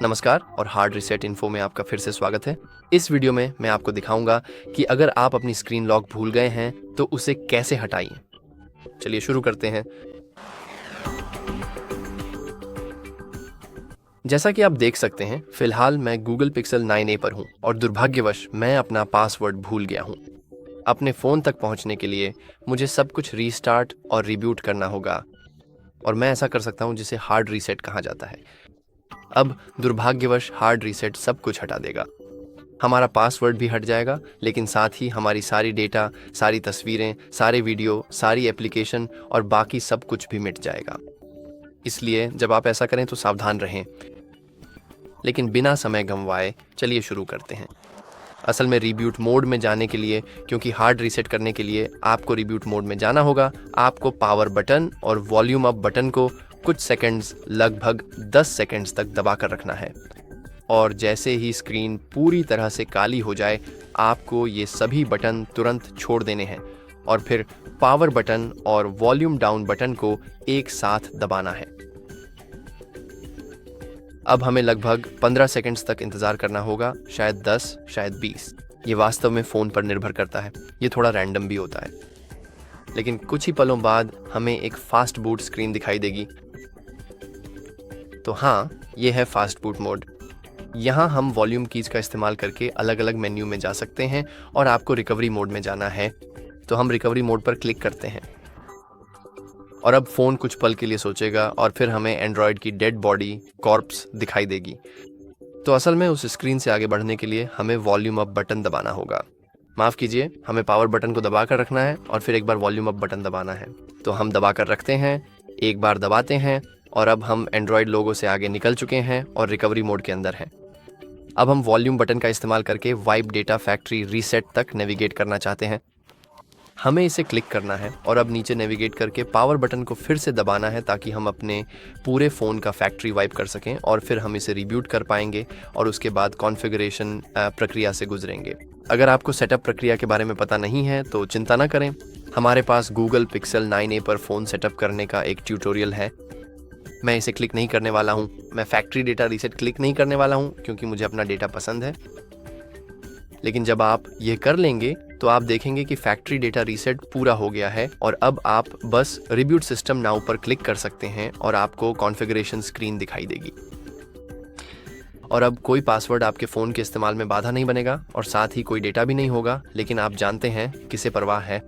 नमस्कार और hard reset info में आपका फिर से स्वागत है। इस वीडियो में मैं आपको दिखाऊंगा कि अगर आप अपनी स्क्रीन लॉक भूल गए हैं तो उसे कैसे हटाइए। चलिए शुरू करते हैं। जैसा कि आप देख सकते हैं, फिलहाल मैं गूगल पिक्सल 9a पर हूं और दुर्भाग्यवश मैं अपना पासवर्ड भूल गया हूं। अपने फ़ोन तक पहुंचने के लिए मुझे सब कुछ रीस्टार्ट और रिबूट करना होगा और मैं ऐसा कर सकता हूं जिसे हार्ड रीसेट कहा जाता है। अब दुर्भाग्यवश हार्ड रीसेट सब कुछ हटा देगा। हमारा पासवर्ड भी हट जाएगा, लेकिन साथ ही हमारी सारी डेटा, सारी तस्वीरें, सारे वीडियो, सारी एप्लीकेशन और बाकी सब कुछ भी मिट जाएगा। इसलिए जब आप ऐसा करें तो सावधान रहें। लेकिन बिना समय गंवाए चलिए शुरू करते हैं। असल में रिब्यूट मोड में जाने के लिए, क्योंकि हार्ड रीसेट करने के लिए आपको रिब्यूट मोड में जाना होगा, आपको पावर बटन और वॉल्यूम अप बटन को कुछ सेकंड्स, लगभग 10 सेकंड्स तक दबा कर रखना है। और जैसे ही स्क्रीन पूरी तरह से काली हो जाए, आपको ये सभी बटन तुरंत छोड़ देने हैं और फिर पावर बटन और वॉल्यूम डाउन बटन को एक साथ दबाना है। अब हमें लगभग 15 सेकंड्स तक इंतज़ार करना होगा, शायद 10, शायद 20। ये वास्तव में फ़ोन पर निर्भर करता है, ये थोड़ा रैंडम भी होता है। लेकिन कुछ ही पलों बाद हमें एक फास्ट बूट स्क्रीन दिखाई देगी। तो हाँ, ये है फास्ट बूट मोड। यहाँ हम वॉल्यूम कीज का इस्तेमाल करके अलग अलग मेन्यू में जा सकते हैं और आपको रिकवरी मोड में जाना है तो हम रिकवरी मोड पर क्लिक करते हैं और अब फ़ोन कुछ पल के लिए सोचेगा और फिर हमें एंड्रॉयड की डेड बॉडी कॉर्प्स दिखाई देगी। तो असल में उस स्क्रीन से आगे बढ़ने के लिए हमें वॉल्यूम अप बटन दबाना होगा। माफ़ कीजिए, हमें पावर बटन को दबा कर रखना है और फिर एक बार वॉल्यूम अप बटन दबाना है। तो हम दबा कर रखते हैं, एक बार दबाते हैं और अब हम एंड्रॉयड लोगो से आगे निकल चुके हैं और रिकवरी मोड के अंदर हैं। अब हम वॉल्यूम बटन का इस्तेमाल करके वाइप डेटा फैक्ट्री रीसेट तक नेविगेट करना चाहते हैं। हमें इसे क्लिक करना है और अब नीचे नेविगेट करके पावर बटन को फिर से दबाना है ताकि हम अपने पूरे फ़ोन का फैक्ट्री वाइप कर सकें और फिर हम इसे रिब्यूट कर पाएंगे और उसके बाद कॉन्फ़िगरेशन प्रक्रिया से गुजरेंगे। अगर आपको सेटअप प्रक्रिया के बारे में पता नहीं है तो चिंता ना करें, हमारे पास गूगल पिक्सल 9a पर फ़ोन सेटअप करने का एक ट्यूटोरियल है। मैं इसे क्लिक नहीं करने वाला हूँ, मैं फैक्ट्री डेटा रीसेट क्लिक नहीं करने वाला हूँ क्योंकि मुझे अपना डेटा पसंद है। लेकिन जब आप ये कर लेंगे तो आप देखेंगे कि फैक्ट्री डेटा रीसेट पूरा हो गया है और अब आप बस रिब्यूट सिस्टम नाउ पर क्लिक कर सकते हैं और आपको कॉन्फ़िगरेशन स्क्रीन दिखाई देगी। और अब कोई पासवर्ड आपके फ़ोन के इस्तेमाल में बाधा नहीं बनेगा और साथ ही कोई डेटा भी नहीं होगा, लेकिन आप जानते हैं किसे परवाह है।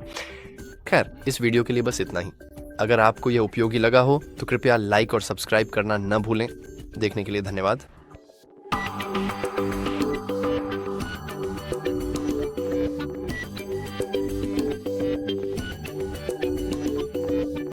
खैर, इस वीडियो के लिए बस इतना ही। अगर आपको यह उपयोगी लगा हो तो कृपया लाइक और सब्सक्राइब करना न भूलें। देखने के लिए धन्यवाद।